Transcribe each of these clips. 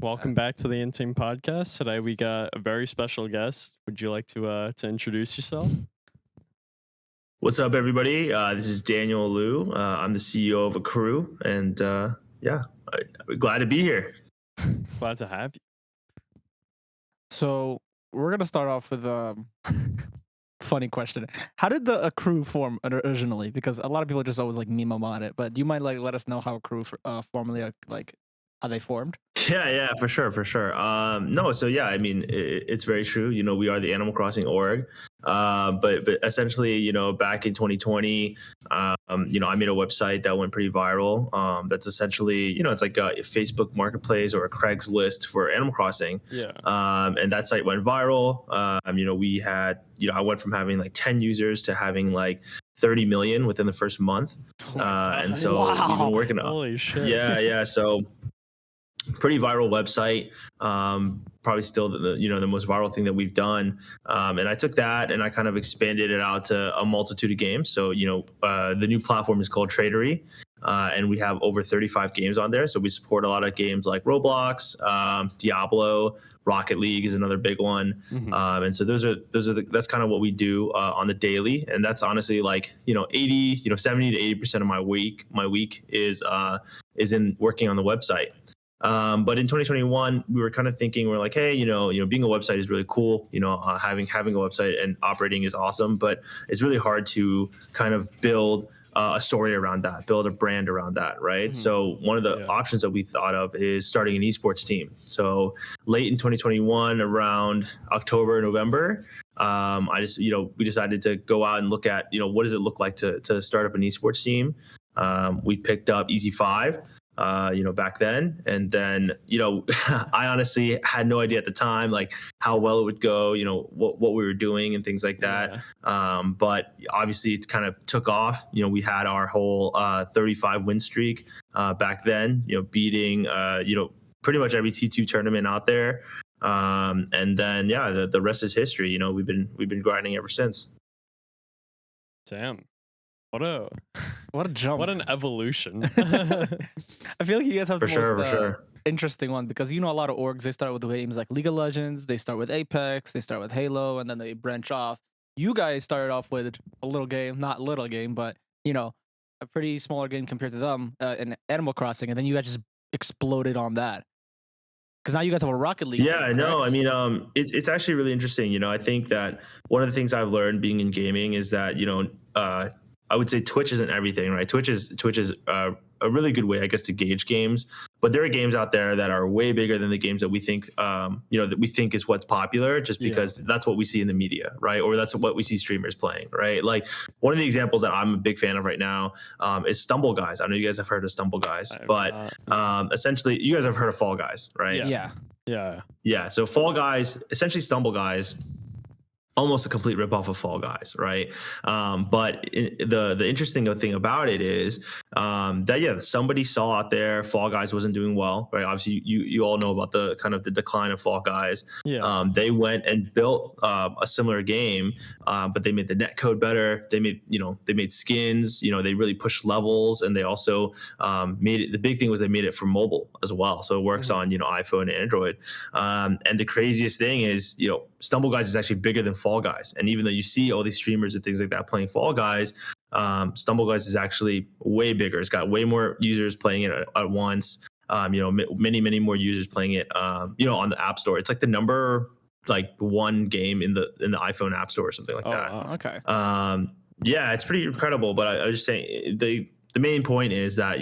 Welcome back to the In Team Podcast. Today we got a very special guest. Would you like to introduce yourself? What's up, everybody? This is Daniel Liu. I'm the CEO of Akrew, and I'm glad to be here. Glad to have you. So we're gonna start off with a funny question. How did the Akrew form originally? Because a lot of people just always like meme about it. But do you mind like let us know how Akrew formally like how they formed? Yeah, for sure. No, so yeah, I mean, it's very true. You know, we are the Animal Crossing org, but essentially, you know, back in 2020, I made a website that went pretty viral. That's essentially, you know, it's like a Facebook Marketplace or a Craigslist for Animal Crossing. Yeah. And that site went viral. We had, I went from having like 10 users to having like 30 million within the first month. And so we've been working on. Holy shit. Yeah. So pretty viral website. Probably still the most viral thing that we've done. And I took that and I kind of expanded it out to a multitude of games. So, the new platform is called Tradery. And we have over 35 games on there. So we support a lot of games like Roblox, Diablo, Rocket League is another big one. Mhm. And so that's kind of what we do on the daily. And that's honestly like, 70 to 80% of my week is in working on the website. But in 2021, we were kind of thinking, we're like, hey, being a website is really cool. Having a website and operating is awesome, but it's really hard to kind of build a story around that, build a brand around that, right? Mhm. So one of the options that we thought of is starting an esports team. So late in 2021, around October, November, we decided to go out and look at, what does it look like to start up an esports team? We picked up Easy5. Back then. And then, I honestly had no idea at the time, like how well it would go, what we were doing and things like that. Yeah. But obviously it kind of took off. We had our whole 35 win streak back then, beating, pretty much every T2 tournament out there. And then, the rest is history. We've been grinding ever since. Damn. What a jump. What an evolution. I feel like you guys have For the most sure. interesting one because a lot of orgs, they start with games like League of Legends, they start with Apex, they start with Halo, and then they branch off. You guys started off with a little game, not little game, but a pretty smaller game compared to them in Animal Crossing, and then you guys just exploded on that. Because now you guys have a Rocket League. Yeah, team, no, correct? I mean, it's actually really interesting. I think that one of the things I've learned being in gaming is that, I would say Twitch isn't everything, right? Twitch is a really good way, I guess, to gauge games. But there are games out there that are way bigger than the games that we think, that we think is what's popular, just because that's what we see in the media, right? Or that's what we see streamers playing, right? Like one of the examples that I'm a big fan of right now is Stumble Guys. I know you guys have heard of Stumble Guys, but essentially, you guys have heard of Fall Guys, right? Yeah. So Fall Guys, essentially Stumble Guys, almost a complete ripoff of Fall Guys, right? But the interesting thing about it is that somebody saw out there Fall Guys wasn't doing well, right? Obviously, you all know about the kind of the decline of Fall Guys. Yeah. They went and built a similar game, but they made the netcode better. They made skins. They really pushed levels, and they also made it. The big thing was they made it for mobile as well, so it works on iPhone and Android. And the craziest thing is Stumble Guys is actually bigger than Fall Guys. And even though you see all these streamers and things like that playing Fall Guys, Stumble Guys is actually way bigger. It's got way more users playing it at once. Many more users playing it, on the App Store. It's like the number one game in the iPhone App Store or something like that. Wow. Okay. It's pretty incredible. But I was just saying the main point is that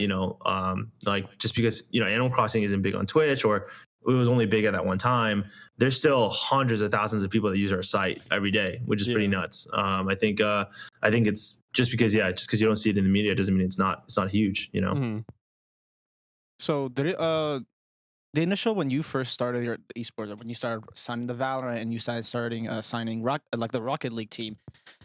just because Animal Crossing isn't big on Twitch, or it was only big at that one time, there's still hundreds of thousands of people that use our site every day, which is pretty nuts. I think it's just because you don't see it in the media doesn't mean it's not huge, Mhm. So the initial, when you first started your esports, when you started signing the Valorant and you started signing the Rocket League team,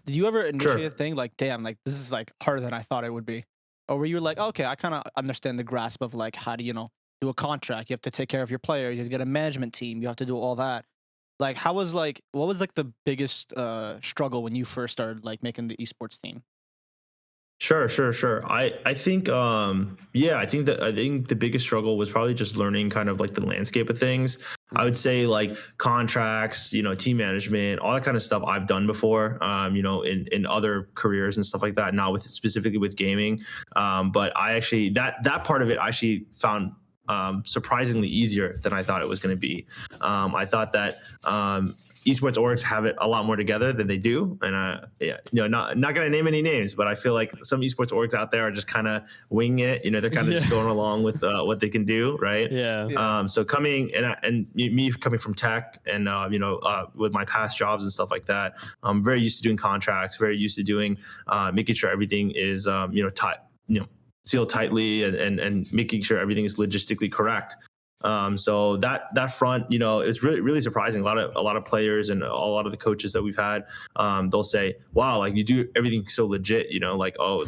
did you ever initially think like, damn, like this is like harder than I thought it would be? Or were you like, okay, I kind of understand the grasp of like how do do a contract, you have to take care of your players, you have to get a management team, you have to do all that. Like what was the biggest struggle when you first started like making the esports team? Sure. I think I think the biggest struggle was probably just learning kind of like the landscape of things. I would say like contracts, team management, all that kind of stuff I've done before, in other careers and stuff like that, not with specifically with gaming. But I actually that part of it I actually found surprisingly easier than I thought it was going to be. I thought that esports orgs have it a lot more together than they do, and not going to name any names, but I feel like some esports orgs out there are just kind of winging it. They're kind of just going along with what they can do, right? Yeah. So coming and me coming from tech and with my past jobs and stuff like that, I'm very used to doing contracts, very used to doing making sure everything is tight, sealed tightly, and making sure everything is logistically correct. So that front, is really, really surprising. A lot of players and a lot of the coaches that we've had, they'll say, wow, like you do everything so legit, all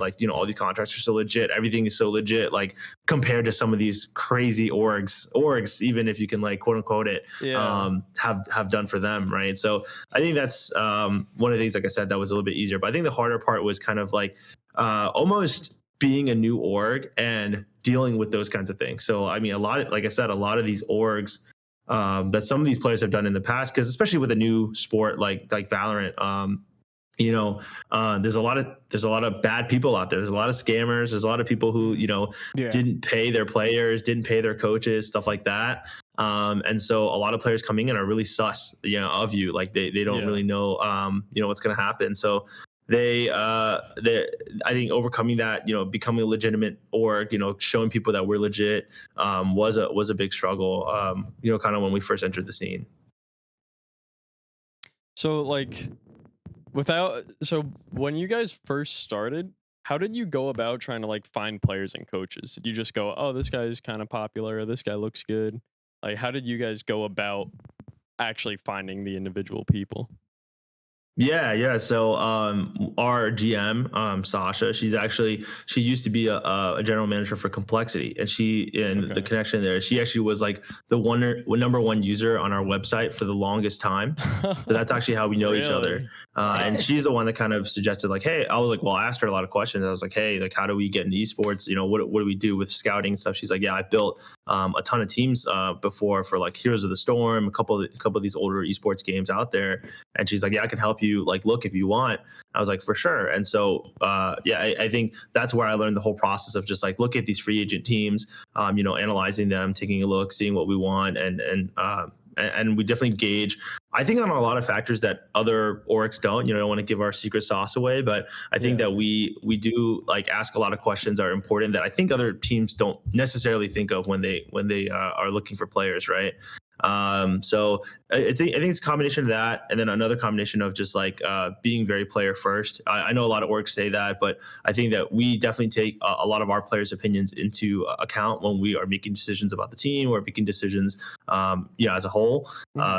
these contracts are so legit. Everything is so legit, like compared to some of these crazy orgs, even if you can like quote unquote it, have done for them. Right. So I think that's one of the things, like I said, that was a little bit easier, but I think the harder part was kind of like almost being a new org and dealing with those kinds of things. So, I mean, like I said, a lot of these orgs that some of these players have done in the past, because especially with a new sport like Valorant, there's a lot of bad people out there. There's a lot of scammers. There's a lot of people who, didn't pay their players, didn't pay their coaches, stuff like that. And so a lot of players coming in are really sus, of you. Like they don't really know, what's going to happen. So I think overcoming that, becoming a legitimate org, showing people that we're legit, was a big struggle, kind of when we first entered the scene. So like when you guys first started, how did you go about trying to like find players and coaches? Did you just go, oh, this guy's kind of popular, or this guy looks good? Like, how did you guys go about actually finding the individual people? Yeah. So our GM, Sasha, she used to be a general manager for Complexity, and the connection there, she actually was like the number one user on our website for the longest time. So that's actually how we know each other. And she's the one that kind of suggested like, hey, I was like, well, I asked her a lot of questions. I was like, hey, like, how do we get into esports? What do we do with scouting and stuff? She's like, yeah, I built a ton of teams before for like Heroes of the Storm, a couple of these older esports games out there. And she's like, yeah, I can help you like look if you want. I was like, for sure. And so I think that's where I learned the whole process of just like look at these free agent teams, analyzing them, taking a look, seeing what we want, and we definitely gauge, I think, on a lot of factors that other orgs don't. Don't want to give our secret sauce away, but I think that we do like ask a lot of questions that are important that I think other teams don't necessarily think of when they are looking for players, right? So I think it's a combination of that, and then another combination of just like being very player first. I know a lot of orgs say that, but I think that we definitely take a lot of our players' opinions into account when we are making decisions about the team or making decisions, as a whole.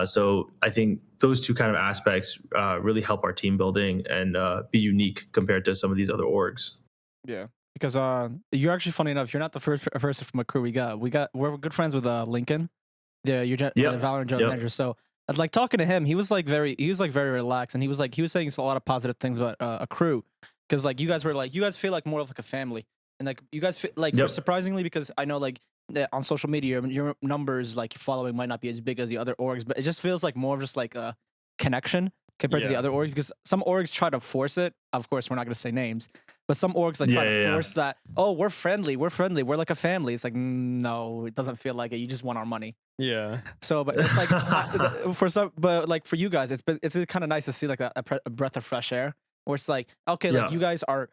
So I think those two kind of aspects really help our team building and be unique compared to some of these other orgs. Yeah. Because you're actually, funny enough, you're not the first person from Akrew we're good friends with Lincoln. The Valorant general manager. So I'd like talking to him. He was very relaxed, and he was saying a lot of positive things about Akrew, because like you guys feel like more of like a family, and like you guys feel like surprisingly, because I know like on social media your numbers, like following, might not be as big as the other orgs, but it just feels like more of just like a connection compared to the other orgs, because some orgs try to force it. Of course, we're not going to say names, but some orgs like try to force that. Oh, we're friendly, we're like a family. It's like, no, it doesn't feel like it. You just want our money. Yeah. So, but it's like for you guys, it's kind of nice to see like a breath of fresh air, where it's like, okay, like you guys are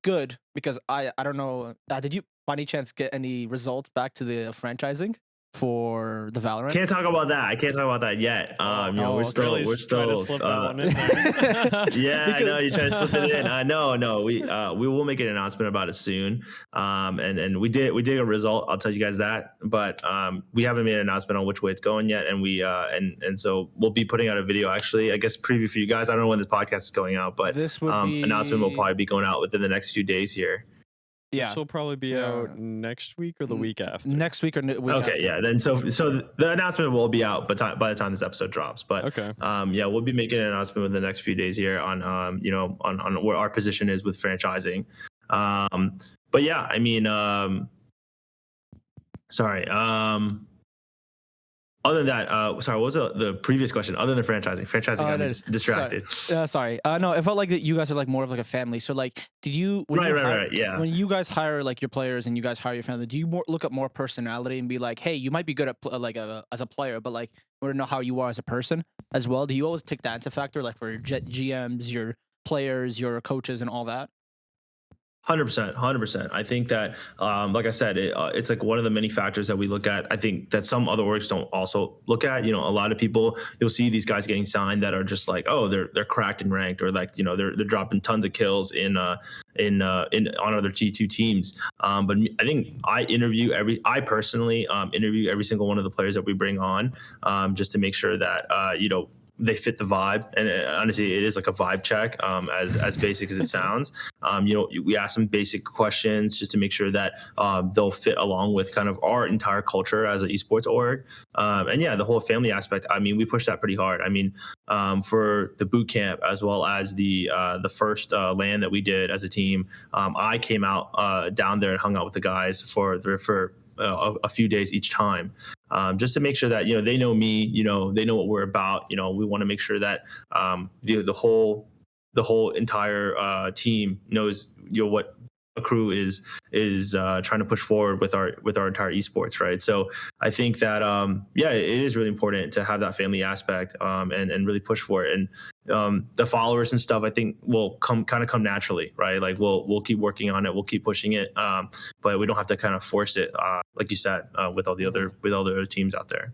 good, because I don't know. Did you by any chance get any results back to the franchising for the Valorant? Can't talk about that. I can't talk about that yet. We're still trying to slip that one in yeah, I know you're trying to slip it in. No, we will make an announcement about it soon. And we did a result. I'll tell you guys that, but we haven't made an announcement on which way it's going yet. And we and so we'll be putting out a video, actually, I guess, preview for you guys. I don't know when this podcast is going out, but this announcement will probably be going out within the next few days here. Yeah, this will probably be out next week or the week after. Next week or week after. Okay, yeah. Then so the announcement will be out, but by the time this episode drops. But we'll be making an announcement within the next few days here on on where our position is with franchising. But yeah, I mean, sorry. Other than that, sorry, what was the previous question? Other than franchising, got me distracted. Sorry. No, it felt like that you guys are like more of like a family. So like, did you Right. Yeah. when you guys hire like your players and you guys hire your family, do you look at more personality and be like, hey, you might be good at as a player, but like we want to know how you are as a person as well? Do you always take that into factor, like for your GMs, your players, your coaches, and all that? 100%. I think that, like I said, it's like one of the many factors that we look at. I think that some other orgs don't also look at. You know, a lot of people, you'll see these guys getting signed that are just like, oh, they're cracked and ranked, or like, you know, they're dropping tons of kills in on other G2 teams. But I think I personally interview every single one of the players that we bring on, just to make sure that you know, they fit the vibe. And honestly, it is like a vibe check, as basic as it sounds. You know, we ask them basic questions just to make sure that they'll fit along with kind of our entire culture as an esports org. And yeah, the whole family aspect, I mean, we push that pretty hard. I mean, for the boot camp, as well as the first LAN that we did as a team, I came out down there and hung out with the guys for a few days each time, just to make sure that, you know, they know me, you know, they know what we're about. You know, we want to make sure that the whole entire team knows, you know, what Akrew is trying to push forward with our entire esports, right? So I think that yeah, it is really important to have that family aspect, and really push for it. And the followers and stuff, I think, will come naturally, right? Like we'll keep working on it, we'll keep pushing it, but we don't have to kind of force it, like you said, with all the other teams out there.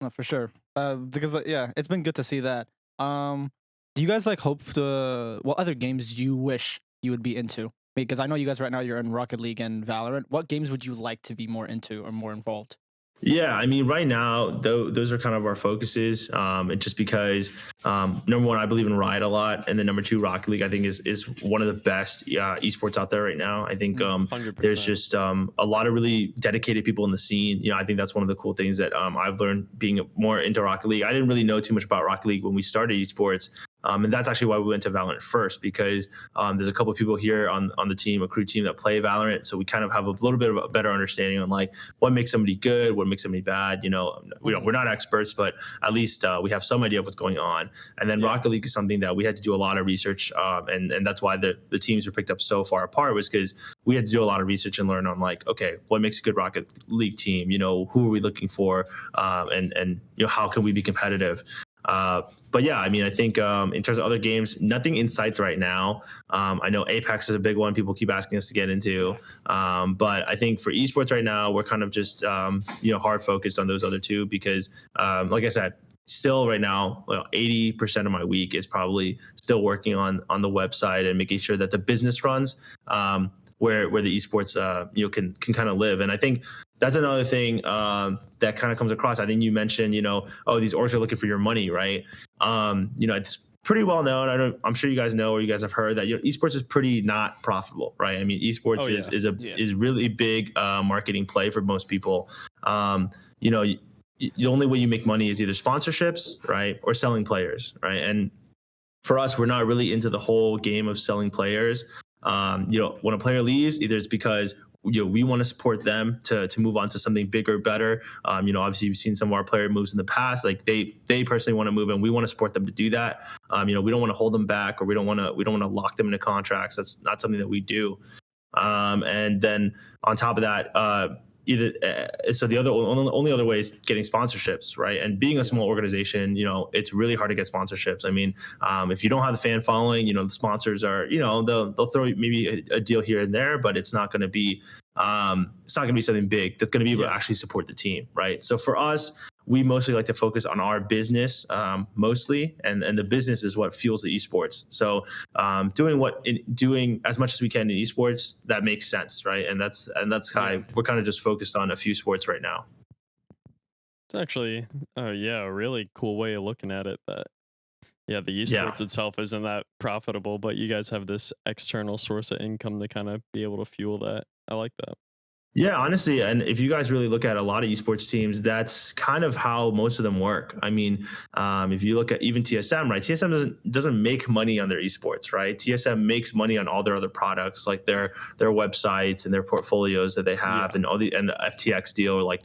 No, for sure. Because yeah, it's been good to see that. Do you guys like hope to what other games do you wish you would be into? Because I know you guys right now you're in Rocket League and Valorant. What games would you like to be more into or more involved? Yeah, I mean, right now, those are kind of our focuses. And just because, number one, I believe in Riot a lot, and then number two, Rocket League, I think is one of the best esports out there right now. I think 100%. there's just a lot of really dedicated people in the scene. You know, I think that's one of the cool things that I've learned being more into Rocket League. I didn't really know too much about Rocket League when we started esports. And that's actually why we went to Valorant first, because there's a couple of people here on the team, Akrew team, that play Valorant. So we kind of have a little bit of a better understanding on like what makes somebody good, what makes somebody bad. You know, we're not experts, but at least we have some idea of what's going on. And then Rocket League is something that we had to do a lot of research, and that's why the teams were picked up so far apart, was because we had to do a lot of research and learn on like, okay, what makes a good Rocket League team? You know, who are we looking for, and you know, how can we be competitive? But yeah, I mean, I think in terms of other games, nothing in sights right now. I know Apex is a big one people keep asking us to get into. But I think for esports right now, we're kind of just you know, hard focused on those other two, because like I said, still right now, 80% of my week is probably still working on the website and making sure that the business runs, where the esports you know, can kind of live. And I think that's another thing that kind of comes across. I think you mentioned, you know, oh, these orgs are looking for your money, right? You know, it's pretty well known. I'm sure you guys know, or you guys have heard, that, you know, esports is pretty not profitable, right? I mean, esports is really big marketing play for most people. You know, the only way you make money is either sponsorships, right, or selling players, right? And for us, we're not really into the whole game of selling players. You know, when a player leaves, either it's because, you know, we want to support them to move on to something bigger, better. You know, obviously we've seen some of our player moves in the past. Like they personally want to move, and we want to support them to do that. You know, we don't want to hold them back, or we don't want to lock them into contracts. That's not something that we do. And then on top of that, so the only other way is getting sponsorships, right? And being a small organization, you know, it's really hard to get sponsorships. I mean, if you don't have the fan following, you know, the sponsors are, you know, they'll throw maybe a deal here and there, but it's not going to be something big that's going to be able to actually support the team, right? So for us, we mostly like to focus on our business, mostly, and the business is what fuels the esports. So doing as much as we can in esports, that makes sense, right? And that's we're kind of just focused on a few sports right now. It's actually, a really cool way of looking at it. That the esports itself isn't that profitable, but you guys have this external source of income to kind of be able to fuel that. I like that. Yeah, honestly, and if you guys really look at a lot of esports teams, that's kind of how most of them work. I mean, if you look at even TSM, right? TSM doesn't make money on their esports, right? TSM makes money on all their other products, like their websites and their portfolios that they have, Yeah. and the FTX deal, like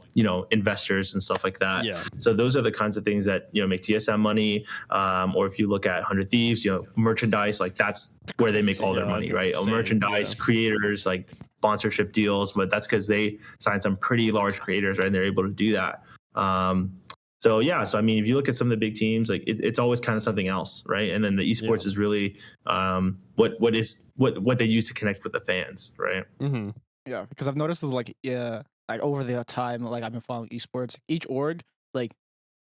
investors and stuff like that. Yeah. So those are the kinds of things that make TSM money. Or if you look at 100 Thieves, merchandise, like that's where they make all their Yeah, money, that's right? insane. Merchandise Yeah. creators, like sponsorship deals, but that's because they signed some pretty large creators, right? And they're able to do that. So yeah, so I mean, if you look at some of the big teams, like it's always kind of something else, right? And then the esports is really what they use to connect with the fans, right? Mm-hmm. Yeah, because I've noticed that, like over the time, like I've been following esports. Each org like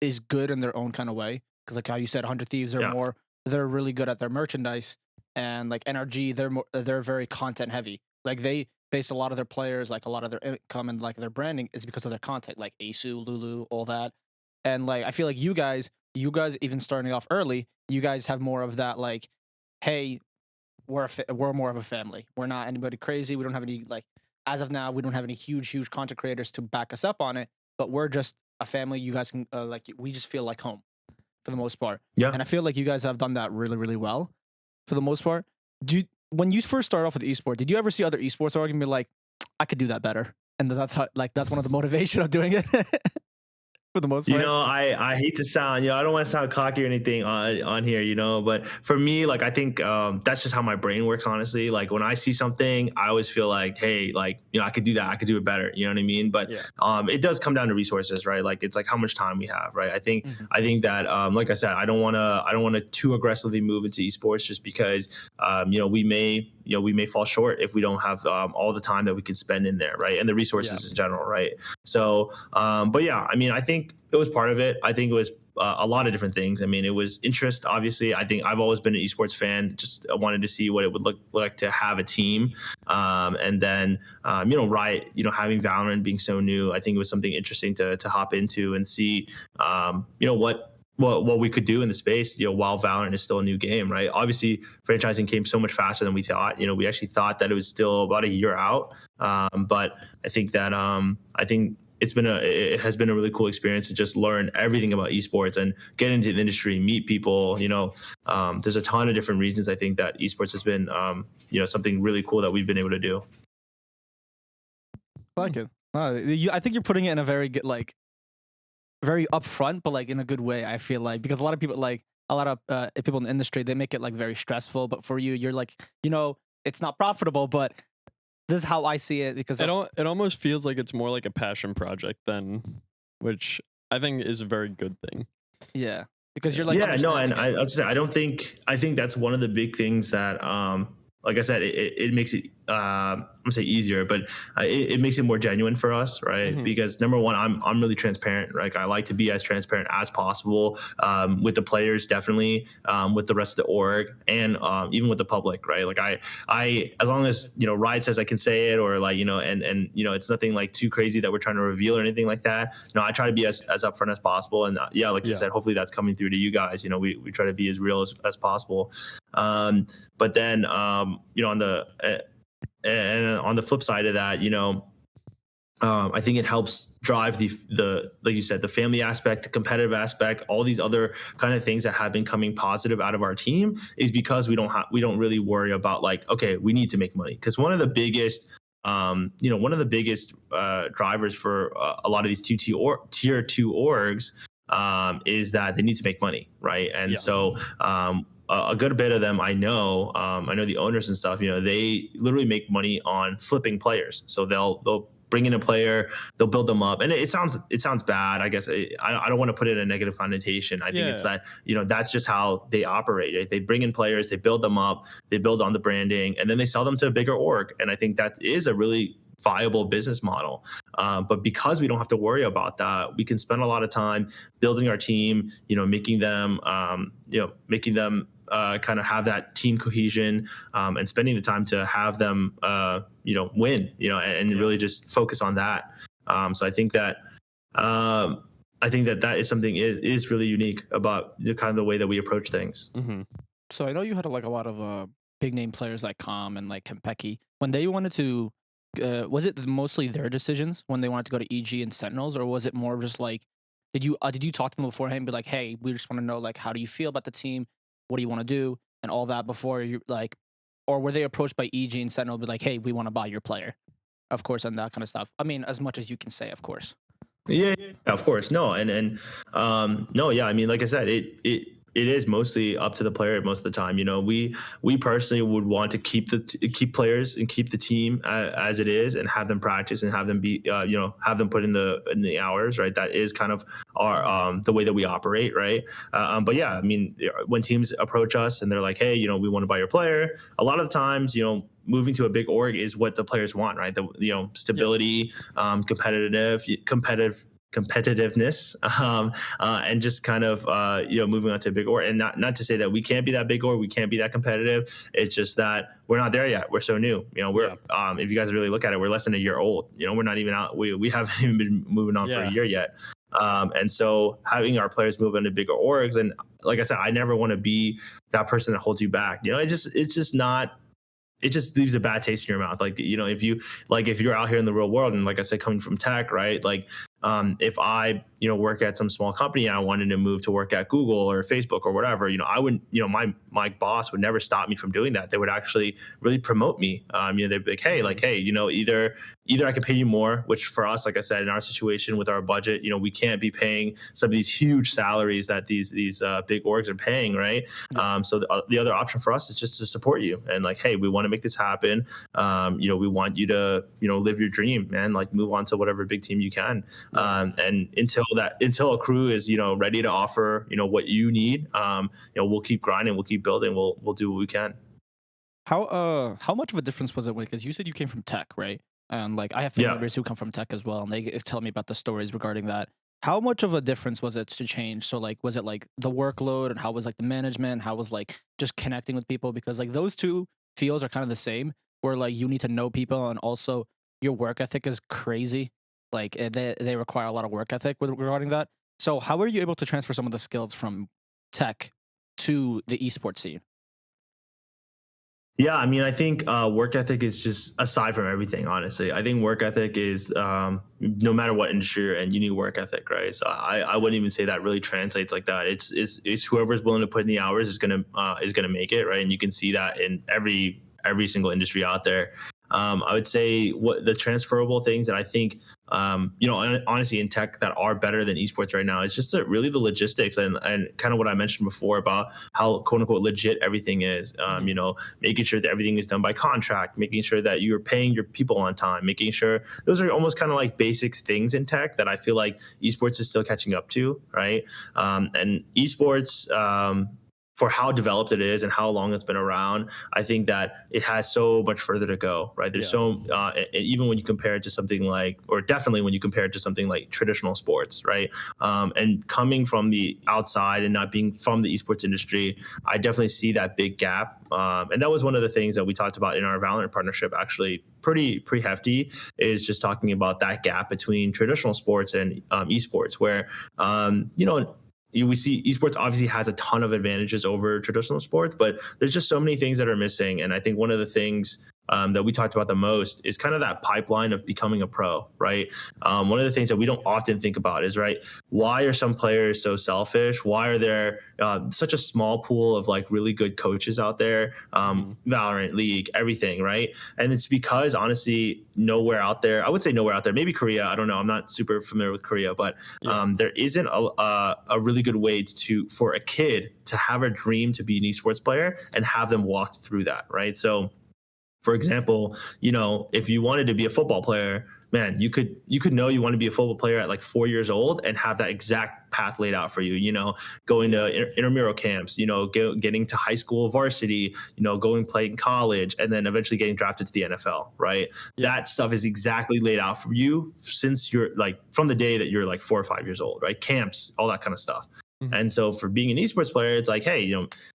is good in their own kind of way. Because like how you said, 100 Thieves Yeah. they're really good at their merchandise, and like NRG, they're very content heavy. Like they base a lot of their players, like a lot of their income and like their branding is because of their content, like Asu, Lulu, all that. And like I feel like you guys even starting off early, you guys have more of that like, hey, we're more of a family. We're not anybody crazy. We don't have any like as of now. We don't have any huge content creators to back us up on it. But we're just a family. You guys can like we just feel like home for the most part. Yeah. And I feel like you guys have done that really well for the most part. When you first started off with esport, did you ever see other esports org and be like, I could do that better? And that's one of the motivation of doing it for the most part. I hate to sound, I don't want to sound cocky or anything on here, but for me, like, I think that's just how my brain works, honestly. Like when I see something, I always feel like, hey, like, I could do that. I could do it better. You know what I mean? But it does come down to resources, right? Like it's like how much time we have, right? I think that, like I said, I don't want to too aggressively move into esports just because, we may fall short if we don't have all the time that we can spend in there, right? And the resources in general, right? So, but yeah, I mean, I think it was part of it. I think it was a lot of different things. I mean, it was interest, obviously. I think I've always been an esports fan. Just wanted to see what it would look like to have a team. And then, Riot, having Valorant being so new, I think it was something interesting to hop into and see, what we could do in the space, while Valorant is still a new game, right? Obviously, franchising came so much faster than we thought. We actually thought that it was still about a year out. But I think that it has been a really cool experience to just learn everything about esports and get into the industry, meet people. There's a ton of different reasons I think that esports has been, something really cool that we've been able to do. I like it. I think you're putting it in a very good, like, very upfront, but like in a good way. I feel like because a lot of people, people in the industry, they make it like very stressful. But for you, you're like, it's not profitable, but this is how I see it because it almost feels like it's more like a passion project than, which I think is a very good thing. Yeah, because you're like, and I think that's one of the big things that, like I said, it makes it, I'm gonna say easier, but it makes it more genuine for us, right? Mm-hmm. Because number one, I'm really transparent. Like I like to be as transparent as possible, with the players, definitely, with the rest of the org, and even with the public, right? Like I as long as Riot says I can say it, or like and it's nothing like too crazy that we're trying to reveal or anything like that. No, I try to be as upfront as possible, and like you said, hopefully that's coming through to you guys. We try to be as real as possible. But then on the flip side of that, I think it helps drive the like you said, the family aspect, the competitive aspect, all these other kind of things that have been coming positive out of our team is because we don't really worry about like, okay, we need to make money. Because one of the biggest drivers for a lot of these tier 2 orgs is that they need to make money, right? And so a good bit of them, I know the owners and stuff, they literally make money on flipping players. So they'll bring in a player, they'll build them up, and it sounds bad. I guess I don't want to put it in a negative connotation. I think it's that that's just how they operate. Right? They bring in players, they build them up, they build on the branding, and then they sell them to a bigger org. And I think that is a really viable business model. But because we don't have to worry about that, we can spend a lot of time building our team, making them kind of have that team cohesion, and spending the time to have them, win, and really just focus on that. So I think that that is something is really unique about the kind of the way that we approach things. Mm-hmm. So I know you had a lot of big name players like Com and like Kempeki when they wanted to was it mostly their decisions when they wanted to go to EG and Sentinels, or was it more of just like, did you talk to them beforehand and be like, hey, we just want to know like how do you feel about the team, what do you want to do, and all that before you like, or were they approached by EG and Sentinel be like, hey, we want to buy your player, of course, and that kind of stuff. I mean, as much as you can say, of course. Yeah, of course. No, and no, yeah. I mean, like I said, it is mostly up to the player most of the time. You know, we personally would want to keep players and keep the team as it is, and have them practice and have them be, have them put in the hours. Right. That is kind of our the way that we operate. Right. But yeah, I mean, when teams approach us and they're like, hey, we want to buy your player. A lot of times, moving to a big org is what the players want, right? The stability, competitiveness, and just kind of moving on to a big org. And not to say that we can't be that big org, we can't be that competitive. It's just that we're not there yet. We're so new. We're if you guys really look at it, we're less than a year old. We're not even out. We haven't even been moving on for a year yet. And so having our players move into bigger orgs, and like I said, I never want to be that person that holds you back. It's just not. It just leaves a bad taste in your mouth. Like, if you're out here in the real world, and like I said, coming from tech, right? Like, if I, work at some small company and I wanted to move to work at Google or Facebook or whatever, I wouldn't, my boss would never stop me from doing that. They would actually really promote me. They'd be like, hey, either I can pay you more, which for us, like I said, in our situation with our budget, we can't be paying some of these huge salaries that these big orgs are paying, right? So the other option for us is just to support you and like, hey, we want to make this happen. We want you to, live your dream, man. Like, move on to whatever big team you can. And until Akrew is, ready to offer, what you need, we'll keep grinding, we'll keep building, we'll do what we can. How much of a difference was it? Because you said you came from tech, right? And like I have family members who come from tech as well, and they tell me about the stories regarding that. How much of a difference was it to change? So like, was it like the workload, and how was like the management? How was like just connecting with people? Because like those two fields are kind of the same, where like you need to know people, and also your work ethic is crazy. Like they require a lot of work ethic regarding that. So how were you able to transfer some of the skills from tech to the esports scene? Yeah, I mean, I think work ethic is just aside from everything. Honestly, I think work ethic is no matter what industry you're in, you need work ethic, right? So I wouldn't even say that really translates like that. It's whoever's willing to put in the hours is gonna make it, right? And you can see that in every single industry out there. I would say what the transferable things that I think, honestly, in tech that are better than esports right now is just really the logistics and kind of what I mentioned before about how quote unquote legit everything is. Making sure that everything is done by contract, making sure that you're paying your people on time, making sure those are almost kind of like basics things in tech that I feel like esports is still catching up to, right? And esports, for how developed it is and how long it's been around, I think that it has so much further to go, right? There's even when you compare it to something like, or definitely when you compare it to something like traditional sports, right? And coming from the outside and not being from the esports industry, I definitely see that big gap. And that was one of the things that we talked about in our Valorant partnership, actually pretty hefty, is just talking about that gap between traditional sports and esports, where, we see esports obviously has a ton of advantages over traditional sports, but there's just so many things that are missing. And I think one of the things that we talked about the most is kind of that pipeline of becoming a pro, right? One of the things that we don't often think about is, right, why are some players so selfish? Why are there such a small pool of like really good coaches out there? Valorant, League, everything, right? And it's because honestly, nowhere out there, I would say nowhere out there, maybe Korea, I don't know, I'm not super familiar with Korea, but there isn't a really good way for a kid to have a dream to be an esports player and have them walk through that, right? So for example, if you wanted to be a football player, man, you could know you want to be a football player at like 4 years old and have that exact path laid out for you, going to intramural camps, getting to high school varsity, going playing college, and then eventually getting drafted to the NFL, right? That stuff is exactly laid out for you since you're like from the day that you're like 4 or 5 years old, right? Camps, all that kind of stuff. And so for being an esports player, it's like, hey,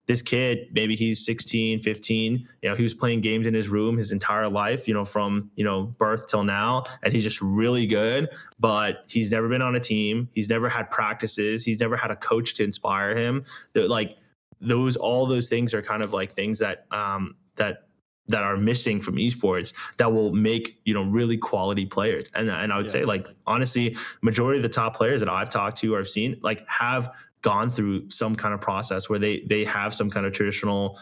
this kid, maybe he's 16, 15, he was playing games in his room his entire life, from, birth till now. And he's just really good, but he's never been on a team. He's never had practices. He's never had a coach to inspire him. Like all those things are kind of like things that, that are missing from esports that will make really quality players. And I would say, like, honestly, majority of the top players that I've talked to or I've seen, like, have gone through some kind of process where they have some kind of traditional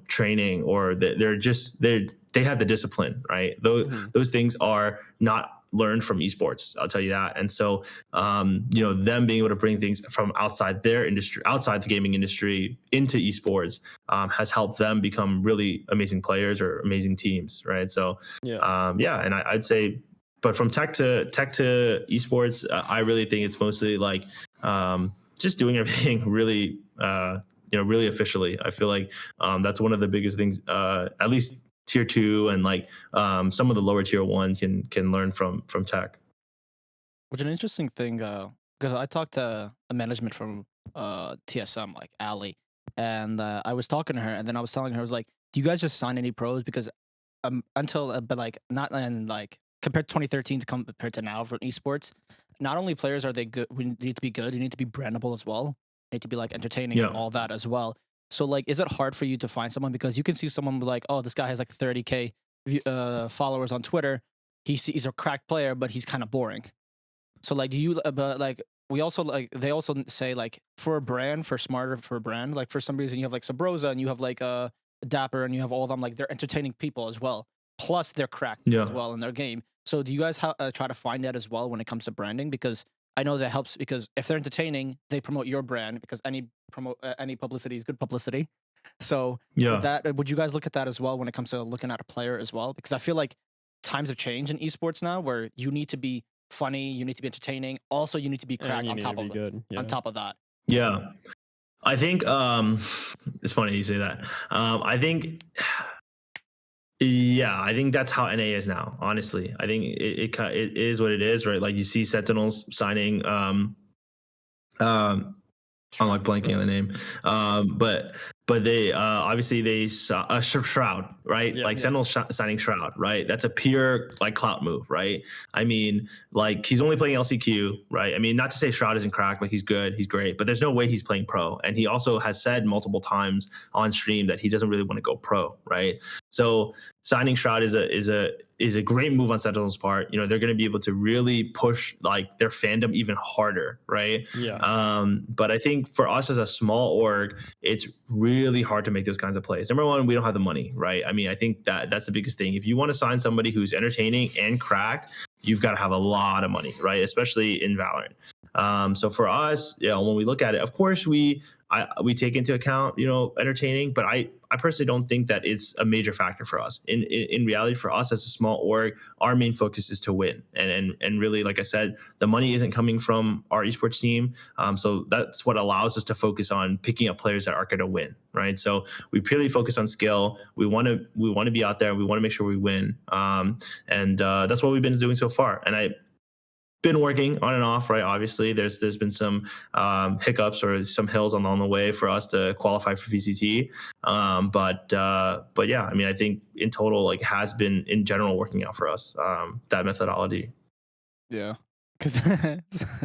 training, or they have the discipline, right? Those things are not learned from esports, I'll tell you that. And so them being able to bring things from outside their industry, outside the gaming industry, into esports has helped them become really amazing players or amazing teams, right? So and I'd say, but from tech to esports, I really think it's mostly like just doing everything really really officially. I feel like that's one of the biggest things, at least tier 2 and like some of the lower tier 1 can learn from tech. Which an interesting thing, because I talked to the management from TSM, like Ali, and I was talking to her, and then I was telling her, I was like, do you guys just sign any pros? Because but like not and like compared to 2013 to compared to now for esports, not only players are they good, we need to be good, you need to be brandable as well, you need to be like entertaining and all that as well. So like, is it hard for you to find someone, because you can see someone like, oh, this guy has like 30K followers on Twitter, he's a cracked player, but he's kind of boring. So like, but like, we also like, they also say like, for a brand, for a brand, like for some reason you have like Sabrosa and you have like Dapper and you have all of them, like they're entertaining people as well. Plus they're cracked as well in their game. So do you guys try to find that as well when it comes to branding? Because I know that helps, because if they're entertaining, they promote your brand, because any publicity is good publicity. So would you guys look at that as well when it comes to looking at a player as well? Because I feel like times have changed in esports now, where you need to be funny, you need to be entertaining, also you need to be cracked on top of it. On top of that. Yeah. I think it's funny you say that. I think that's how NA is now. Honestly, I think it is what it is, right? Like you see Sentinels signing. I'm like blanking on the name, but they obviously they saw Shroud, right? Sentinel's signing Shroud, right? That's a pure like clout move, right? I mean, like he's only playing LCQ, right? I mean, not to say Shroud isn't cracked, like he's good, he's great, but there's no way he's playing pro. And he also has said multiple times on stream that he doesn't really want to go pro, right? So signing Shroud is a great move on Sentinel's part. They're going to be able to really push like their fandom even harder, right? But I think for us as a small org, it's really hard to make those kinds of plays. Number one, we don't have the money, right? I mean, I think that's the biggest thing. If you want to sign somebody who's entertaining and cracked, you've got to have a lot of money, right? Especially in Valorant. So for us, when we look at it, of course we take into account, entertaining, but I personally don't think that it's a major factor for us. In reality, for us as a small org, our main focus is to win. And really, like I said, the money isn't coming from our esports team. So that's what allows us to focus on picking up players that are going to win, right? So we purely focus on skill. We want to be out there. We want to make sure we win. And that's what we've been doing so far. And I've been working on and off, right? Obviously, there's been some hiccups or some hills on the way for us to qualify for VCT. But yeah, I mean, I think in total, like, has been in general working out for us, that methodology. Yeah, because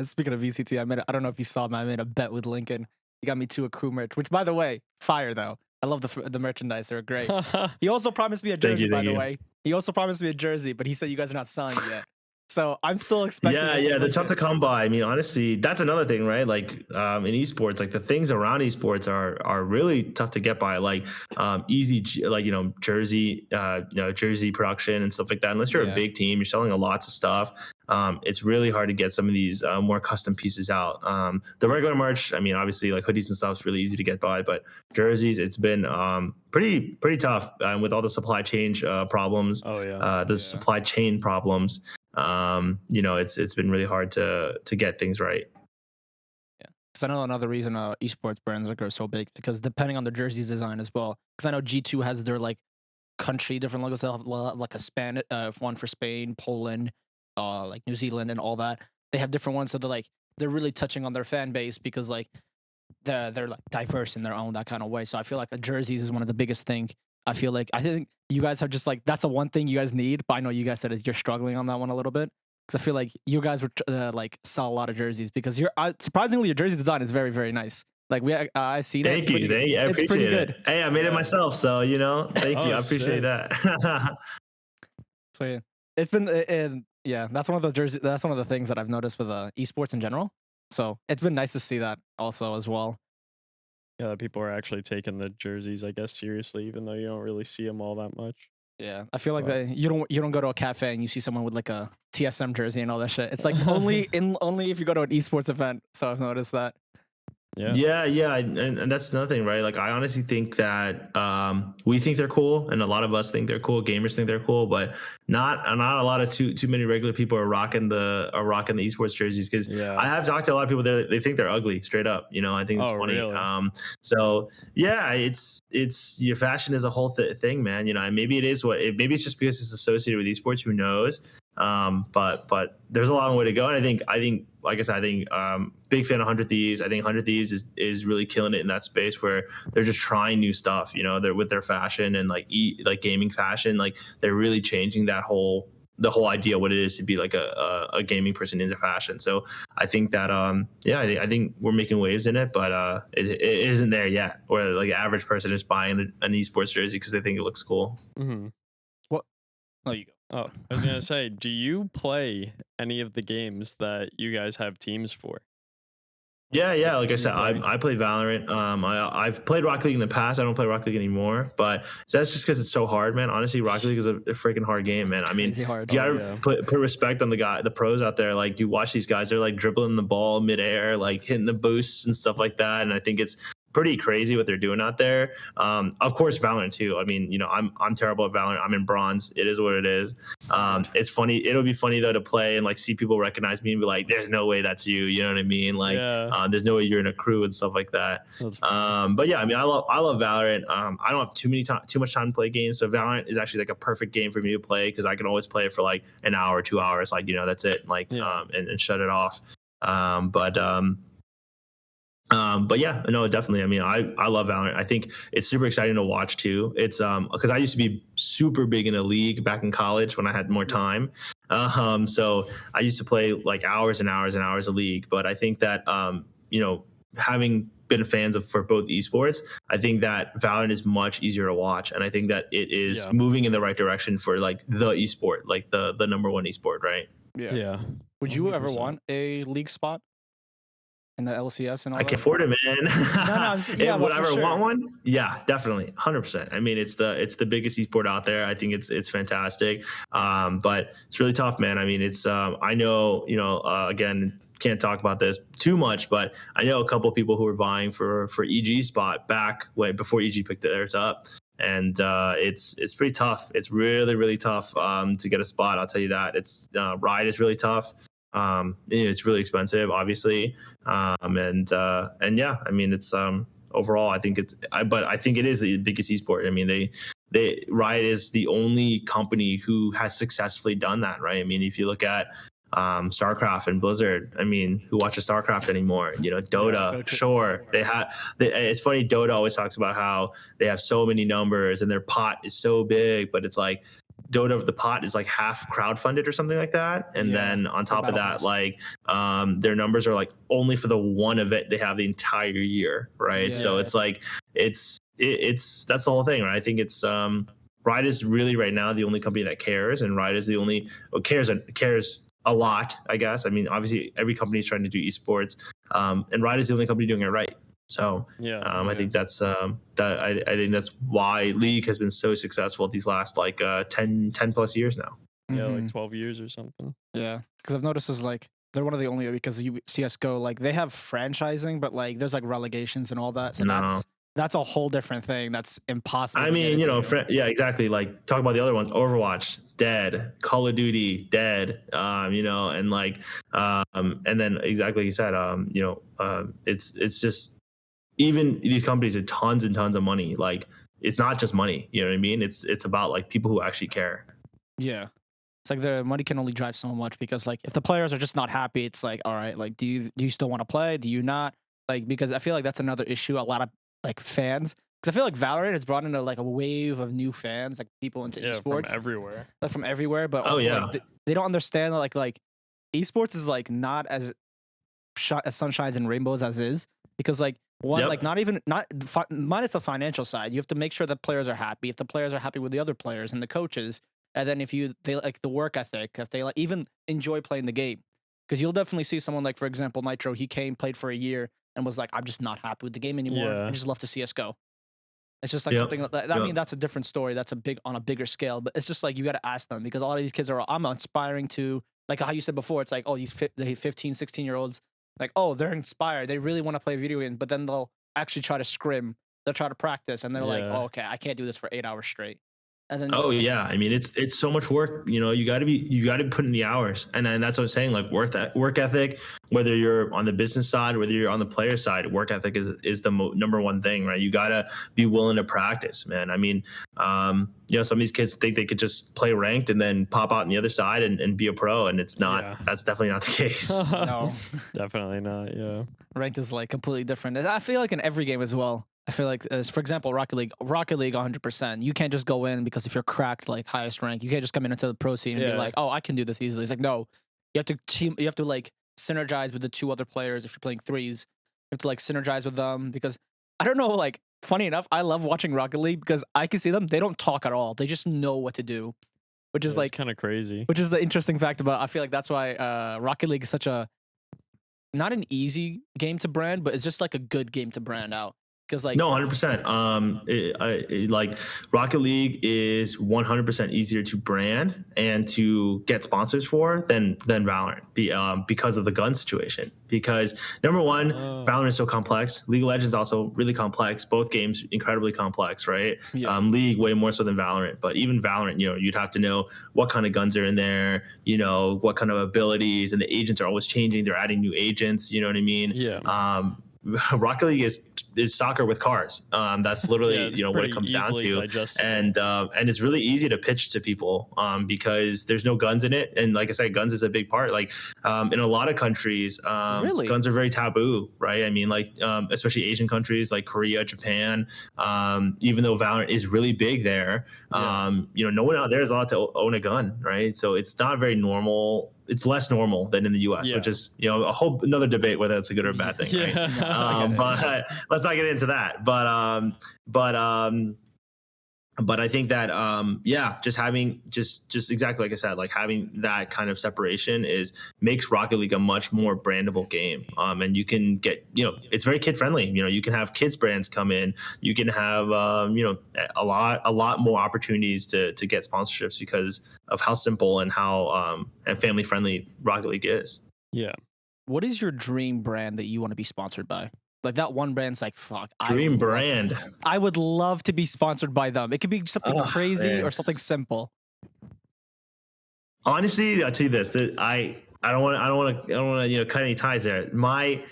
speaking of VCT, I don't know if you saw, I made a bet with Lincoln. He got me 2 Akrew merch, which, by the way, fire though. I love the merchandise; they're great. He also promised me a jersey, by the way. He also promised me a jersey, but he said you guys are not signed yet. So I'm still expecting. Yeah, they're tough to come by. I mean, honestly, that's another thing, right? Like in esports, like the things around esports are really tough to get by. Like easy, like jersey, jersey production and stuff like that. Unless you're a big team, you're selling lots of stuff. It's really hard to get some of these more custom pieces out. The regular merch, I mean, obviously, like hoodies and stuff is really easy to get by, but jerseys, it's been pretty tough with all the supply chain problems. Supply chain problems. It's been really hard to get things right. Yeah, because I know another reason esports brands are so big, because depending on the jerseys design as well. Because I know G2 has their like country different logos. They have like a Spanish one for Spain, Poland, like New Zealand, and all that. They have different ones, so they're really touching on their fan base, because like they're like diverse in their own that kind of way. So I feel like the jerseys is one of the biggest thing. I think you guys are just like, that's the one thing you guys need. But I know you guys said you're struggling on that one a little bit, because I feel like you guys would like sell a lot of jerseys, because surprisingly your jersey design is very, very nice. Like I seen it. Thank you. I It's pretty appreciate it. good. Hey, I made it myself, so thank you. Oh, I appreciate sick. that. So yeah, it's been yeah. That's one of the jerseys. That's one of the things that I've noticed with esports in general. So it's been nice to see that also as well. Yeah, that people are actually taking the jerseys, I guess, seriously, even though you don't really see them all that much. Yeah, I feel like Wow. that you don't go to a cafe and you see someone with like a TSM jersey and all that shit. It's like only if you go to an esports event. So I've noticed that. Yeah. Yeah, and that's another thing, right? Like, I honestly think that we think they're cool, and a lot of us think they're cool. Gamers think they're cool, but not a lot of too many regular people are rocking the esports jerseys. Because Yeah. I have talked to a lot of people there; they think they're ugly, straight up. I think it's Oh, funny. really? So yeah, it's your fashion is a whole thing, man. And maybe it is maybe it's just because it's associated with esports. Who knows? But there's a long way to go, and I think like I said, I think big fan of 100 Thieves. I think 100 Thieves is really killing it in that space where they're just trying new stuff. They're with their fashion and like gaming fashion, like they're really changing the whole idea what it is to be like a gaming person into fashion. So I think that I think we're making waves in it, but it isn't there yet. Where like the average person is buying an esports jersey because they think it looks cool. Mm-hmm. What? Oh, you go. Oh, I was gonna say, do you play any of the games that you guys have teams for? Yeah. Like I You said, play? I play Valorant. I've played Rocket League in the past. I don't play Rocket League anymore, but that's just because it's so hard, man. Honestly, Rocket League is a freaking hard game, man. I mean, Crazy hard. you gotta yeah. put respect on the pros out there. Like, you watch these guys, they're like dribbling the ball midair, like hitting the boosts and stuff like that. And I think it's pretty crazy what they're doing out there. Of course, Valorant too. I mean, I'm terrible at Valorant. I'm in bronze. It is what it is. It's funny. It'll be funny though to play and like see people recognize me and be like, "There's no way that's you." You know what I mean? Like, Yeah. there's no way you're in Akrew and stuff like that. That's funny. But yeah, I mean, I love Valorant. I don't have too much time to play games, so Valorant is actually like a perfect game for me to play because I can always play it for like an hour, 2 hours. Like, that's it. Like, Yeah. and shut it off. But yeah, no, definitely. I mean, I love Valorant. I think it's super exciting to watch too. It's because I used to be super big in a league back in college when I had more time. So I used to play like hours and hours and hours of league. But I think that having been fans for both esports, I think that Valorant is much easier to watch, and I think that it is moving in the right direction for like the esport, like the number one esport, right? Yeah. Would you ever 100%. want a league spot in the LCS and all I that? can't afford it, man. Yeah, Would well, I for ever sure. want one? Yeah, definitely, 100%. I mean, it's the biggest esport out there. I think it's fantastic, but it's really tough, man. I mean, it's I know again, can't talk about this too much, but I know a couple of people who were vying for EG spot back before EG picked theirs up. And it's pretty tough. It's really, really tough to get a spot. I'll tell you that. It's Ride is really tough. It's really expensive, obviously, and yeah, I mean, it's overall, I think but I think it is the biggest esport. I mean, Riot is the only company who has successfully done that, right? I mean, if you look at StarCraft and Blizzard, I mean, who watches StarCraft anymore? Dota, sure. It's funny, Dota always talks about how they have so many numbers and their pot is so big, but it's like Dota, the pot is like half crowdfunded or something like that. And then on top of that, like their numbers are like only for the one event they have the entire year, right? Yeah. So it's like it's that's the whole thing, right? I think it's Riot is really right now the only company that cares, and Riot is the only cares a lot, I guess. I mean, obviously every company is trying to do esports, and Riot is the only company doing it right. So I think that's I think that's why League has been so successful these last like 10 plus years now. Yeah, like 12 years or something. Yeah, because I've noticed is like they're one of the only, because CS:GO, like they have franchising, but like there's like relegations and all that. So that's a whole different thing. That's impossible. I mean, yeah, exactly. Like, talk about the other ones: Overwatch, dead; Call of Duty, dead. And like, and then exactly like you said, it's just, even these companies are tons and tons of money. Like, it's not just money. You know what I mean? It's about like people who actually care. Yeah. It's like the money can only drive so much, because like if the players are just not happy, it's like, all right, like do you still want to play? Do you not? Like, because I feel like that's another issue. A lot of like fans, because I feel like Valorant has brought in like a wave of new fans, like people into esports from everywhere. Like from everywhere, but also like, they don't understand that like esports is like not as sunshines and rainbows as is, because like one, Yep. like not minus the financial side, you have to make sure that players are happy. If the players are happy with the other players and the coaches, and then if they like the work ethic, if they like even enjoy playing the game, because you'll definitely see someone like, for example, Nitro. He played for a year, and was like, I'm just not happy with the game anymore. Yeah. I just love to see us go. It's just like Yep. something that, I Yep. mean, that's a different story. That's on a bigger scale, but it's just like, you got to ask them, because a lot of these kids I'm inspiring to, like how you said before, it's like, oh, these 15, 16-year-olds, like, oh, they're inspired. They really want to play video games, but then they'll actually try to scrim. They'll try to practice, and they're like, Yeah. oh, okay, I can't do this for 8 hours straight. And then, Oh yeah, I mean it's so much work. You got to put in the hours, and that's what I'm saying. Like work ethic, whether you're on the business side, whether you're on the player side, work ethic is the number one thing, right? You got to be willing to practice, man. I mean, some of these kids think they could just play ranked and then pop out on the other side and be a pro, and it's not. Yeah. That's definitely not the case. no, Definitely not. Yeah. ranked is like completely different. I feel like in every game as well. I feel like, for example, Rocket League, 100%. You can't just go in because if you're cracked like highest rank, you can't just come into the pro scene and be Yeah. like, oh, I can do this easily. It's like, no, you have to you have to like synergize with the two other players. If you're playing threes, you have to like synergize with them, because I don't know, like, funny enough, I love watching Rocket League because I can see them. They don't talk at all. They just know what to do, which is It's like, kind of crazy. which is the interesting fact about. I feel like that's why Rocket League is such a, not an easy game to brand, but it's just like a good game to brand out. Because like, No, 100%. Like Rocket League is 100% easier to brand and to get sponsors for than Valorant, because of the gun situation. Because number one, Valorant is so complex. League of Legends also really complex. Both games incredibly complex, right? Yeah. League way more so than Valorant. But even Valorant, you'd have to know what kind of guns are in there. What kind of abilities, and the agents are always changing. They're adding new agents. You know what I mean? Yeah. Rocket League is soccer with cars. That's literally Yeah, it's what it pretty comes down easily to, digestible. and it's really easy to pitch to people because there's no guns in it, and like I said, guns is a big part. Like in a lot of countries, Really? guns are very taboo, right? I mean, like especially Asian countries like Korea, Japan. Even though Valorant is really big there, no one out there is allowed to own a gun, right? So it's not very normal. It's less normal than in the U.S., Yeah. which is a whole another debate whether it's a good or bad thing, right? Yeah. But let's not get into that. But I think that just having just exactly like I said, like having that kind of separation makes Rocket League a much more brandable game. And you can get it's very kid friendly. You can have kids brands come in. You can have a lot more opportunities to get sponsorships because of how simple and how and family friendly Rocket League is. Yeah. What is your dream brand that you want to be sponsored by? Like that one brand's like, fuck. Dream brand. I would love to be sponsored by them. It could be something crazy man. or something simple. Honestly, I'll tell you this: that I don't want to cut any ties there. My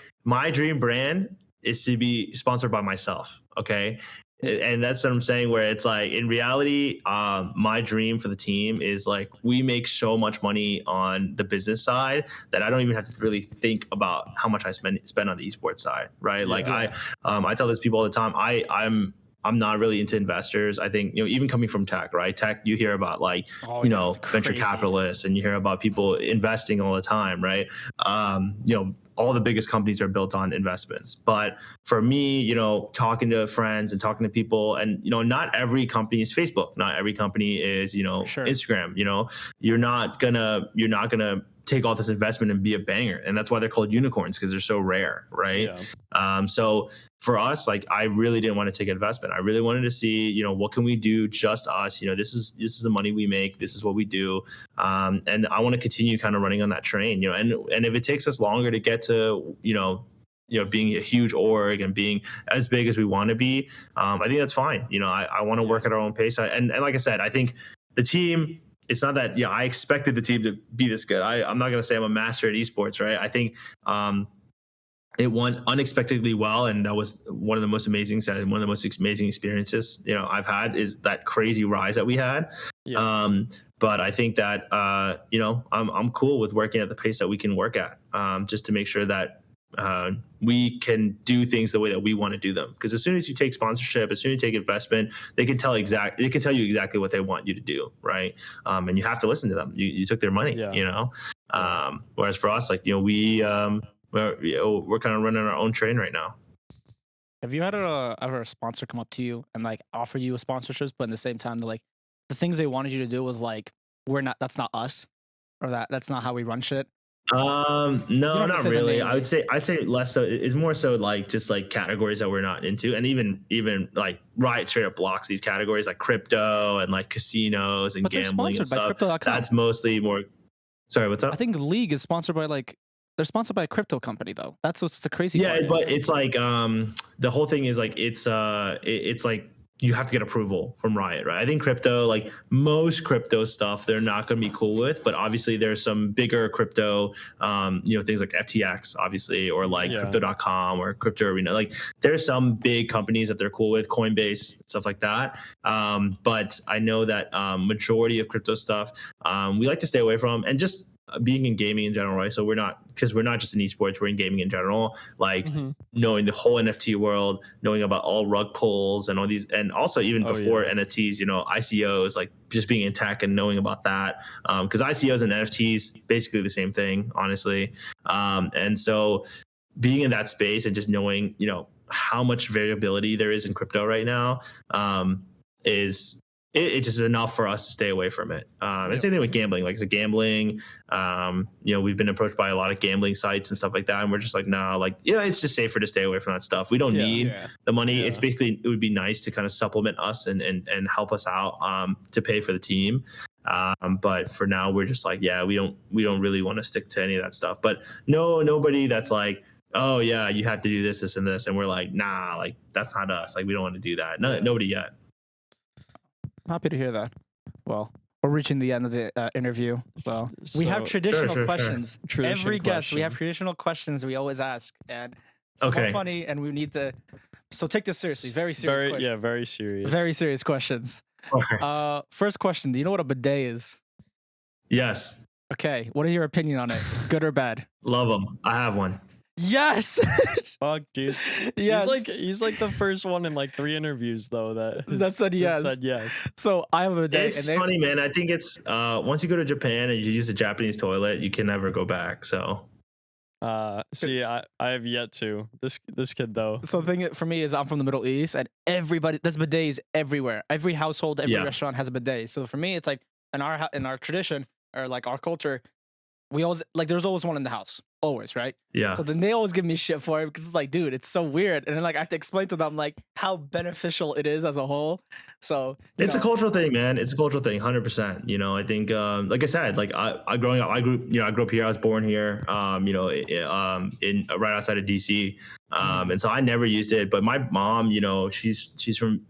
dream brand is to be sponsored by myself. Okay. And that's what I'm saying, where it's like in reality, my dream for the team is like we make so much money on the business side that I don't even have to really think about how much I spend on the esports side, right? Like I tell this people all the time, I'm not really into investors. I think, even coming from tech, right? Tech, you hear about like, venture capitalists, and you hear about people investing all the time, right? All the biggest companies are built on investments. But for me, talking to friends and talking to people, and, not every company is Facebook. Not every company is, Sure. Instagram. You're not gonna take all this investment and be a banger. And that's why they're called unicorns, because they're so rare, right? Yeah. So for us, like, I really didn't want to take investment. I really wanted to see, what can we do, just us? This is the money we make. This is what we do. And I want to continue kind of running on that train, and if it takes us longer to get to, being a huge org and being as big as we want to be, I think that's fine. I want to work at our own pace. And like I said, I think the team, it's not that, I expected the team to be this good. I'm not going to say I'm a master at esports, right? I think it went unexpectedly well, and that was one of the most amazing experiences I've had, is that crazy rise that we had. Yeah. But I think that I'm cool with working at the pace that we can work at, just to make sure that we can do things the way that we want to do them. Because as soon as you take sponsorship, as soon as you take investment, they can tell you exactly what they want you to do, right? And you have to listen to them. You took their money, Yeah. Whereas for us, like, we we're kind of running our own train right now. Have you had ever a sponsor come up to you and like offer you a sponsorship, but in the same time, they're like the things they wanted you to do was like, that's not us, or that's not how we run shit. No, You don't have to not say the really. name, I'd say less so. It's more so like just like categories that we're not into, and even like Riot straight up blocks these categories like crypto and like casinos and but they're gambling and sponsored by stuff. Crypto.com. That's mostly more. Sorry, what's up? I think League is sponsored by they're sponsored by a crypto company though. That's what's the crazy part. Yeah, but it's like the whole thing is like it's like you have to get approval from Riot, right? I think crypto, like most crypto stuff, they're not going to be cool with, but obviously there's some bigger crypto, things like FTX, obviously, or like Crypto.com or Crypto Arena. Like there's some big companies that they're cool with, Coinbase, stuff like that. But I know that majority of crypto stuff we like to stay away from, and just being in gaming in general, right? So we're not just in esports, we're in gaming in general, like knowing the whole NFT world, knowing about all rug pulls and all these, and also even before NFTs, ICOs, like just being in tech and knowing about that. Because ICOs and NFTs, basically the same thing, honestly. And so being in that space and just knowing, how much variability there is in crypto right now is it's just enough for us to stay away from it. And same thing with gambling. Like, it's a gambling, we've been approached by a lot of gambling sites and stuff like that. And we're just like, no, like, it's just safer to stay away from that stuff. We don't need the money. It's basically, it would be nice to kind of supplement us and help us out to pay for the team. But for now, we're just like, we don't really want to stick to any of that stuff. But nobody that's like, oh yeah, you have to do this, and this. And we're like, nah, like that's not us. Like, we don't want to do that. Nobody yet. Happy to hear that. Well, we're reaching the end of the interview. Well, we have traditional questions. Every guest, we have traditional questions we always ask, and it's more funny, and we need to. So take this seriously. Very serious. Questions. Yeah, very serious. Very serious questions. Okay. First question: do you know what a bidet is? Yes. Okay. What is your opinion on it? Good or bad? Love them. I have one. Yes. Fuck, dude. Yes. He's like the first one in like 3 interviews though that said yes. Said yes. So I have a bidet. It's funny, man. I think it's once you go to Japan and you use the Japanese toilet, you can never go back. So. See, I have yet to. This kid though. So the thing for me is I'm from the Middle East, and there's bidets everywhere. Every household, every restaurant has a bidet. So for me, it's like in our tradition or like our culture, we always like there's always one in the house. Always, right? Yeah. So then they always give me shit for it because it's like, dude, it's so weird. And then like I have to explain to them like how beneficial it is as a whole. So it's a cultural thing, man. It's a cultural thing, 100%. I think like I said, like I grew up here. I was born here. In right outside of DC. And so I never used it, but my mom, she's from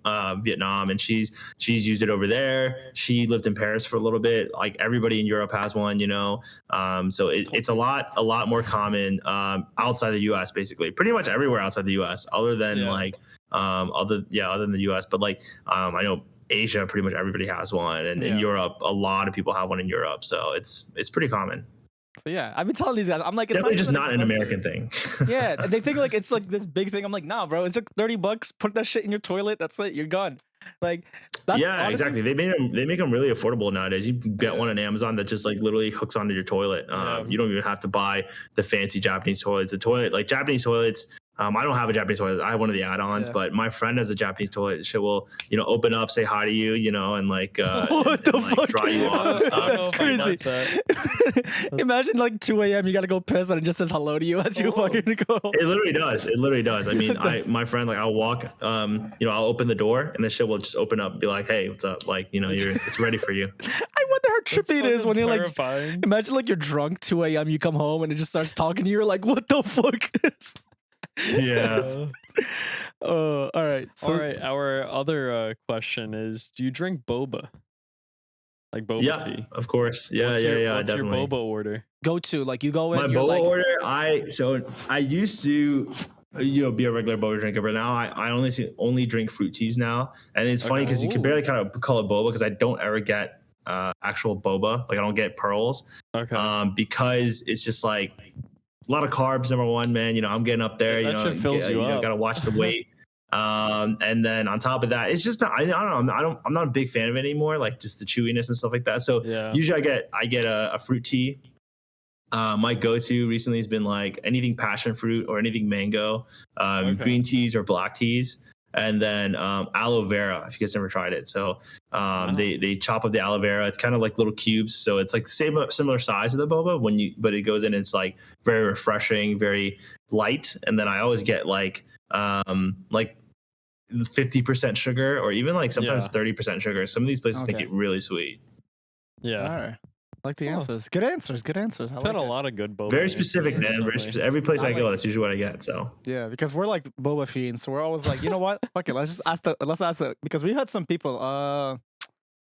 Vietnam, and she's used it over there. She lived in Paris for a little bit. Like everybody in Europe has one, so it's a lot more common outside the US, basically pretty much everywhere outside the US, other than other than the US. But like I know Asia, pretty much everybody has one, and in Europe, a lot of people have one in Europe. So it's pretty common. So yeah, I've been telling these guys, I'm like, it's definitely just not an American thing. Yeah, they think like it's like this big thing. I'm like, nah, bro, it's like $30. Put that shit in your toilet. That's it. You're gone. Like, that's honestly, exactly. They make them really affordable nowadays. You get one on Amazon that just like literally hooks onto your toilet. You don't even have to buy the fancy Japanese toilets. Japanese toilets. I don't have a Japanese toilet. I have one of the add-ons, but my friend has a Japanese toilet. She will, open up, say hi to you, and like, what the fuck? Like, dry you off and stuff. That's crazy. Imagine like 2 a.m. You gotta go piss and it just says hello to you as you fucking go. It literally does. I mean, my friend, like, I'll walk, I'll open the door and then she will just open up and be like, hey, what's up? Like, it's ready for you. I wonder how trippy it is when you're terrifying. like, imagine like you're drunk 2 a.m. You come home and it just starts talking to you. You're like, what the fuck? Yeah. All right. So, all right. Our other question is: do you drink boba? Like boba tea? Of course. Yeah, what's definitely. Your boba order? Go to like you go in. My boba order. I used to be a regular boba drinker, but now I only drink fruit teas now, and it's funny because you can barely kind of call it boba because I don't ever get actual boba. Like I don't get pearls. Okay. Because it's just like a lot of carbs, number one, man. I'm getting up there. That shit fills you up. Got to watch the weight. And then on top of that, it's just not. I don't know. I'm not a big fan of it anymore. Like just the chewiness and stuff like that. So usually I get a fruit tea, My go-to recently has been like anything passion fruit or anything mango, Okay. green teas or black teas, and then aloe vera. If you guys never tried it, so No. they chop up the aloe vera. It's kind of like little cubes, so it's like similar size of the boba but it goes in. It's like very refreshing, very light, and then I always get like 50% sugar or even like sometimes Yeah. 30% sugar. Some of these places make Okay. it really sweet. Yeah. All right. Like the Oh. answers. Good answers. Good answers. I I've like had a it. lot of good boba. Very answers specific, man. Very recently. specific. Every place I I go, like- that's usually what I get. So Yeah, because we're like boba fiends, so we're always like, you know what? Fuck it. Let's ask because we had some people.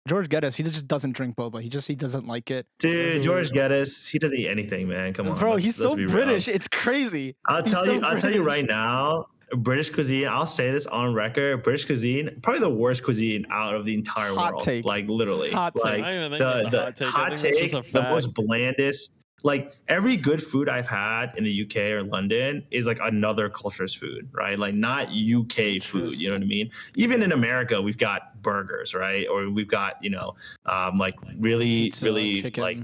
George Geddes, he just doesn't drink boba. He doesn't like it. dude, George Geddes, he doesn't eat anything, man. Come on, Bro, let's- he's let's so be real. British. It's crazy. I'll He's tell so you. I'll tell you British. right now. British cuisine. I'll say this on record. British cuisine, probably the worst cuisine out of the entire Hot world. take. Like literally. Hot take. Like I don't even think the that's a hot take. I hot think that's take, just a the fact. most blandest. Like every good food I've had in the UK or London is like another culture's food, right? Like not UK food. You know what I mean? Even in America, we've got burgers, right? Or we've got like really, Pizza, really chicken. like.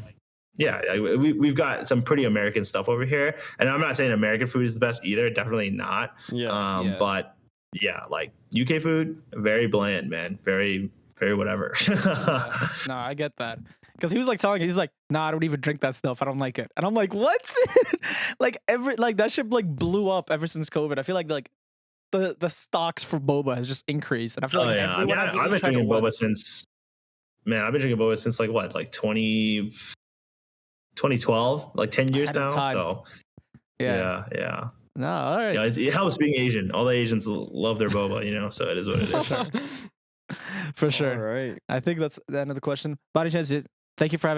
Yeah, we've got some pretty American stuff over here, and I'm not saying American food is the best either. Definitely not. Yeah. Yeah. But yeah, like UK food, very bland, man. Very, very whatever. Yeah. No, I get that. Because he was like telling, he's like, nah, I don't even drink that stuff. I don't like it. And I'm like, what? like that shit like blew up ever since COVID. I feel like the stocks for boba has just increased, and I feel like I everyone mean, has I've been tried it drinking boba once. since. Man, I've been drinking boba since like what, like 2012, like 10 years Ahead of now. time. So Yeah. yeah. No, all right. Yeah, it helps being Asian. All the Asians love their boba, so it is what it is. For sure. All right. I think that's the end of the question. Body chance. Thank you for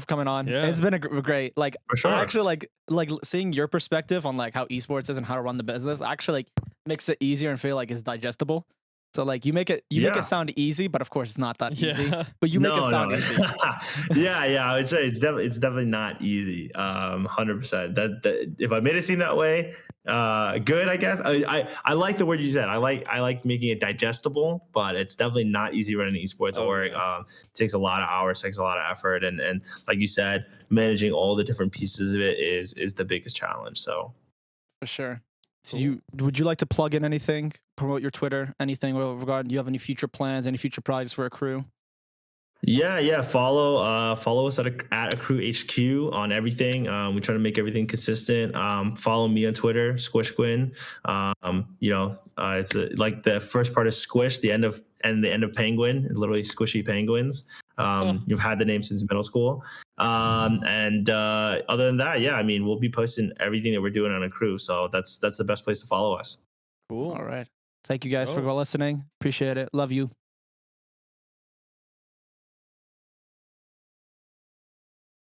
coming on. Yeah. It's been a great. Like, For sure. I actually like seeing your perspective on like how esports is and how to run the business. Actually, like makes it easier and feel like it's digestible. So like you make it sound easy, but of course it's not that easy. Yeah. But you make it sound easy. yeah, I would say it's definitely not easy. 100%. That if I made it seem that way, good, I guess. I like the word you said. I like making it digestible, but it's definitely not easy running esports org. yeah. It takes a lot of hours, takes a lot of effort, and like you said, managing all the different pieces of it is the biggest challenge. So For sure. So Cool. would you like to plug in anything? Promote your Twitter? Anything regarding? Do you have any future plans? Any future projects for Akrew? Yeah. Follow us at Akrew HQ on everything. We try to make everything consistent. Follow me on Twitter, SquishQuinn. It's like the first part is Squish, the end of Penguin, literally squishy penguins. You've had the name since middle school. And other than that, yeah, I mean, we'll be posting everything that we're doing on Akrew. So that's the best place to follow us. Cool. All right. Thank you guys for Oh. listening. Appreciate it. Love you.